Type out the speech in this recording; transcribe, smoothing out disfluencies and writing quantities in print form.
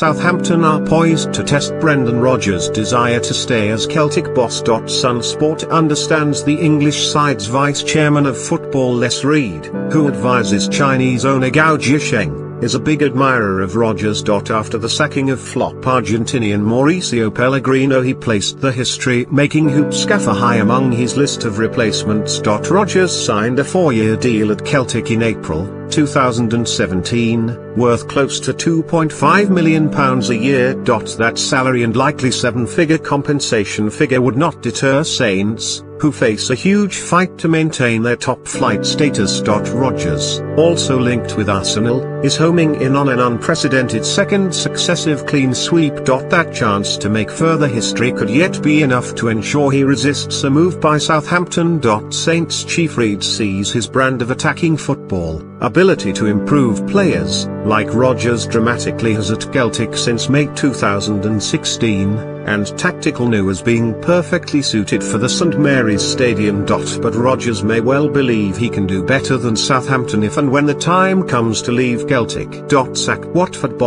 Southampton are poised to test Brendan Rodgers' desire to stay as Celtic boss. SunSport understands the English side's vice-chairman of football Les Reed, who advises Chinese owner Gao Jisheng, is a big admirer of Rodgers. After the sacking of flop Argentinian Mauricio Pellegrino, he placed the history-making hoop scaffer high among his list of replacements. Rodgers signed a 4-year deal at Celtic in April 2017, worth close to £2.5 million a year. That salary and likely 7-figure compensation figure would not deter Saints, who face a huge fight to maintain their top-flight status. Rodgers, also linked with Arsenal, is homing in on an unprecedented second successive clean sweep. That chance to make further history could yet be enough to ensure he resists a move by Southampton. Saints chief Reed sees his brand of attacking football, ability to improve players, like Rodgers dramatically has at Celtic since May 2016, and tactical nous as being perfectly suited for the St Mary's Stadium. But Rodgers may well believe he can do better than Southampton if and when the time comes to leave Celtic. Sacked Watford